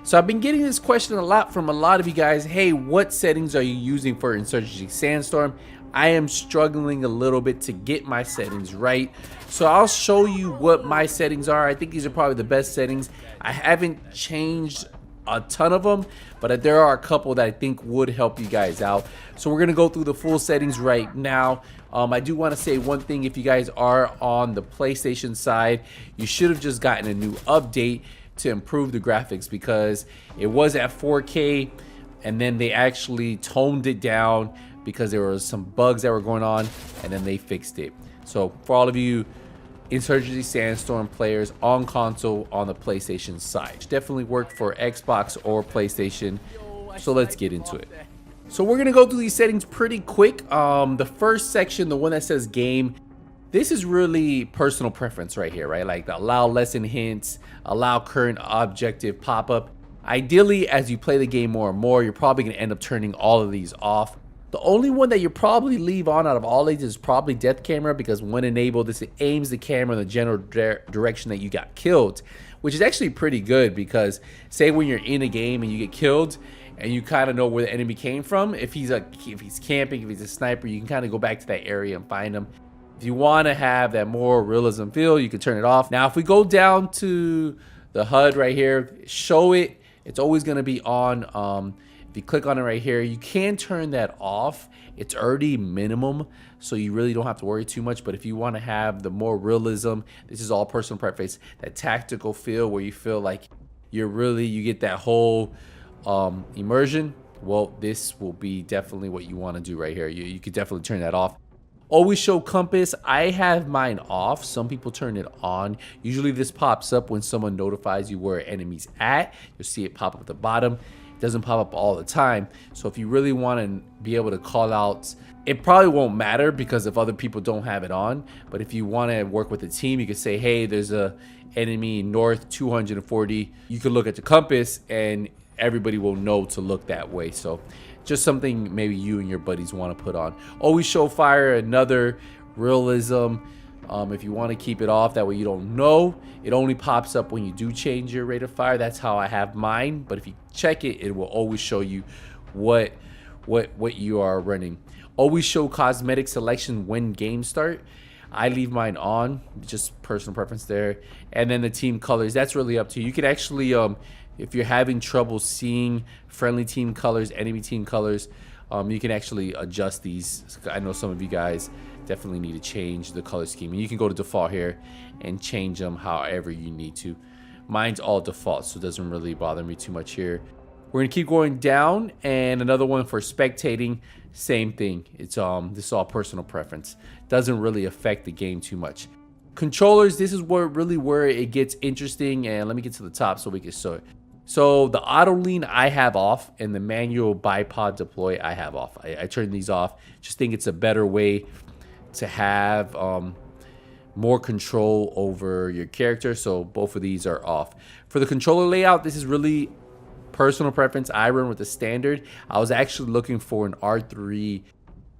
So I've been getting this question a lot from a lot of you guys. Hey, what settings are you using for Insurgency Sandstorm? I am struggling a little bit to get my settings right. So I'll show you what my settings are. I think these are probably the best settings. I haven't changed a ton of them, but there are a couple that I think would help you guys out. So we're gonna go through the full settings right now. I do want to say one thing. If you guys are on the PlayStation side, you should have just gotten a new update to improve the graphics, because it was at 4K and then they actually toned it down because there were some bugs that were going on, and then they fixed it. So for all of you Insurgency Sandstorm players on console on the PlayStation side, definitely worked for Xbox or PlayStation. So let's get into it. So we're gonna go through these settings pretty quick. The first section, the one that says game, this is really personal preference right here, right? Like the allow lesson hints, allow current objective pop-up. Ideally, as you play the game more and more, you're probably gonna end up turning all of these off. The only one that you probably leave on out of all these is probably death camera, because when enabled, this aims the camera in the general direction that you got killed, which is actually pretty good, because say when you're in a game and you get killed and you kind of know where the enemy came from, if he's camping, if he's a sniper, you can kind of go back to that area and find him. If you want to have that more realism feel, you can turn it off. Now, if we go down to the HUD right here, show it, it's always going to be on. If you click on it right here, you can turn that off. It's already minimum, so you really don't have to worry too much. But if you want to have the more realism, this is all personal preference, that tactical feel where you feel like you get that whole immersion. Well, this will be definitely what you want to do right here. You could definitely turn that off. Always show compass. I have mine off. Some people turn it on. Usually this pops up when someone notifies you where an enemy's at. You'll see it pop up at the bottom. It doesn't pop up all the time. So if you really want to be able to call out, it probably won't matter because if other people don't have it on. But if you want to work with a team, you could say, hey, there's a enemy north 240. You could look at the compass and everybody will know to look that way. So just something maybe you and your buddies want to put on. Always show fire, another realism. If you want to keep it off, that way you don't know. It only pops up when you do change your rate of fire. That's how I have mine. But if you check it, it will always show you what you are running. Always show cosmetic selection when games start. I leave mine on, just personal preference there. And then the team colors, that's really up to you. You can actually if you're having trouble seeing friendly team colors, enemy team colors, you can actually adjust these. I know some of you guys definitely need to change the color scheme. And you can go to default here and change them however you need to. Mine's all default, so it doesn't really bother me too much here. We're gonna keep going down, and another one for spectating, same thing. It's this is all personal preference. Doesn't really affect the game too much. Controllers, this is where it gets interesting, and let me get to the top so we can show it. So the auto lean I have off, and the manual bipod deploy I have off. I turn these off. Just think it's a better way to have more control over your character. So both of these are off. For the controller layout, this is really personal preference. I run with the standard. I was actually looking for an R3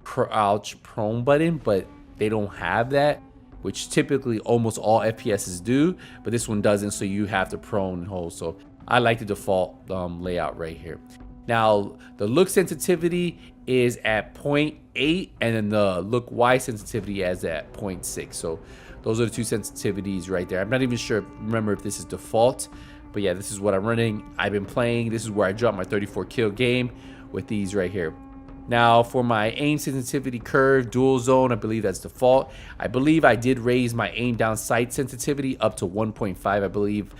crouch prone button, but they don't have that, which typically almost all FPSs do, but this one doesn't, so you have to prone and hold. So I like the default layout right here. Now, the look sensitivity is at 0.8, and then the look Y sensitivity is at 0.6. So those are the two sensitivities right there. I'm not even sure, remember if this is default, but yeah, this is what I'm running. I've been playing. This is where I dropped my 34 kill game with these right here. Now, for my aim sensitivity curve, dual zone, I believe that's default. I believe I did raise my aim down sight sensitivity up to 1.5. I believe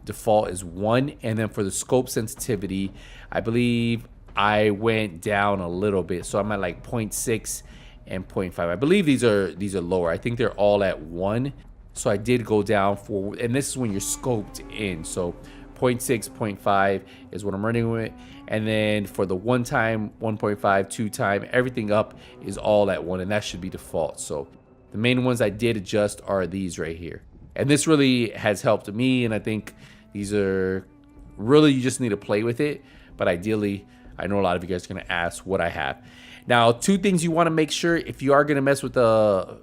default is 1. And then for the scope sensitivity, I believe I went down a little bit. So I'm at like 0.6 and 0.5. I believe these are lower. I think they're all at 1. So I did go down for, and this is when you're scoped in. So 0.6, 0.5 is what I'm running with. And then for the 1 time, 1.5, 2 time, everything up is all at 1, and that should be default. So the main ones I did adjust are these right here. And this really has helped me, and I think these are really, you just need to play with it. But ideally, I know a lot of you guys are gonna ask what I have. Now, 2 things you wanna make sure if you are gonna mess with the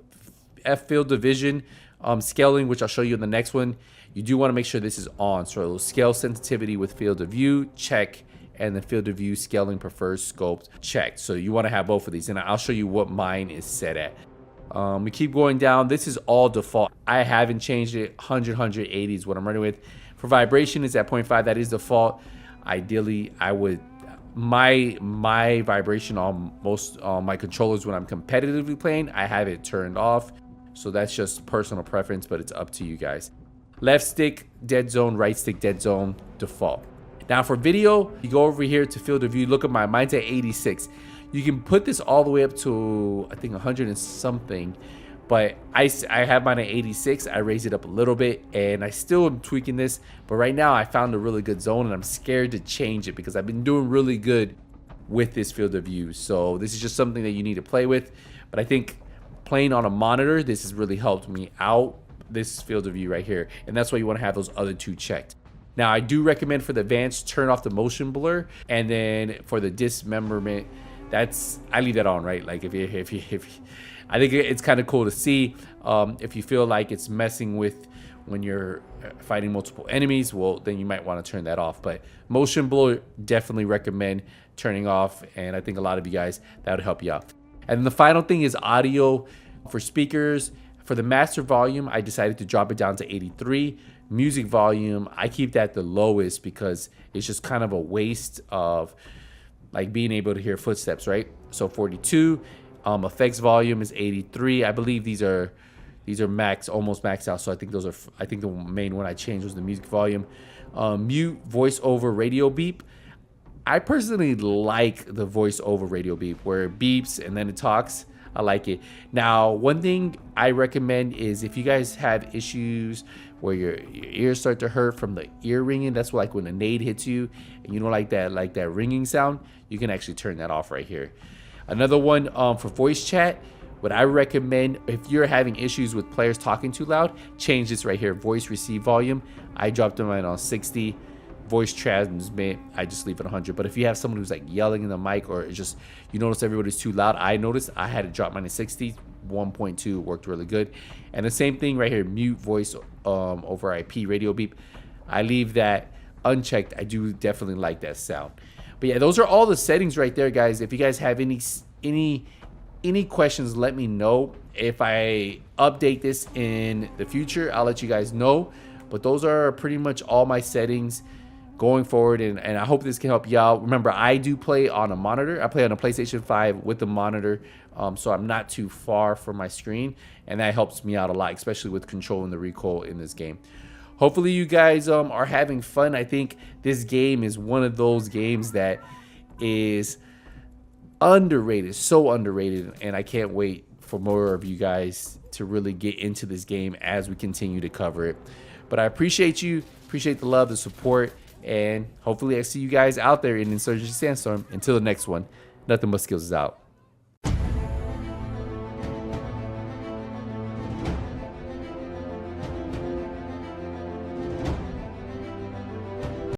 F-Field division, Scaling, which I'll show you in the next one, you do want to make sure this is on. So scale sensitivity with field of view, check. And the field of view scaling prefers scoped, checked. So you want to have both of these, and I'll show you what mine is set at. We keep going down. This is all default. I haven't changed it. 100, 180 is what I'm running with. For vibration, it's at 0.5. That is default. Ideally, I would my vibration on most my controllers when I'm competitively playing, I have it turned off. So that's just personal preference, but it's up to you guys. Left stick dead zone, right stick dead zone, default. Now for video, you go over here to field of view. Look at mine's at 86. You can put this all the way up to, I think, 100 and something. But I have mine at 86. I raised it up a little bit, and I still am tweaking this. But right now, I found a really good zone, and I'm scared to change it because I've been doing really good with this field of view. So this is just something that you need to play with. But I think playing on a monitor, this has really helped me out, this field of view right here. And that's why you want to have those other two checked. Now, I do recommend for the advanced, turn off the motion blur, and then for the dismemberment, I leave that on, right? Like if I think it's kind of cool to see. If you feel like it's messing with when you're fighting multiple enemies, well, then you might want to turn that off. But motion blur, definitely recommend turning off, and I think a lot of you guys, that would help you out. And then the final thing is audio for speakers. For the master volume, I decided to drop it down to 83. Music volume, I keep that the lowest because it's just kind of a waste of like being able to hear footsteps, right? So 42. Effects volume is 83. I believe these are max, almost maxed out. So I think the main one I changed was the music volume. Mute voice over radio beep. I personally like the voice over radio beep where it beeps and then it talks. I like it. Now, one thing I recommend is if you guys have issues where your ears start to hurt from the ear ringing, that's like when a nade hits you and you don't like that ringing sound, you can actually turn that off right here. Another one for voice chat, what I recommend if you're having issues with players talking too loud, change this right here, voice receive volume. I dropped mine on 60. Voice transmit, I just leave it 100. But if you have someone who's like yelling in the mic, or it's just you notice everybody's too loud, I noticed I had to drop mine to 60. 1.2 worked really good. And the same thing right here, mute voice over IP radio beep, I leave that unchecked. I do definitely like that sound. But yeah, those are all the settings right there, guys. If you guys have any questions, let me know. If I update this in the future, I'll let you guys know. But those are pretty much all my settings going forward, and I hope this can help you out. Remember, I do play on a monitor. I play on a PlayStation 5 with the monitor, so I'm not too far from my screen, and that helps me out a lot, especially with controlling the recoil in this game. Hopefully you guys are having fun. I think this game is one of those games that is underrated, so underrated, and I can't wait for more of you guys to really get into this game as we continue to cover it. But I appreciate you, appreciate the love, the support, and hopefully I see you guys out there in Insurgency Sandstorm. Until the next one, Nothing But Skills is out.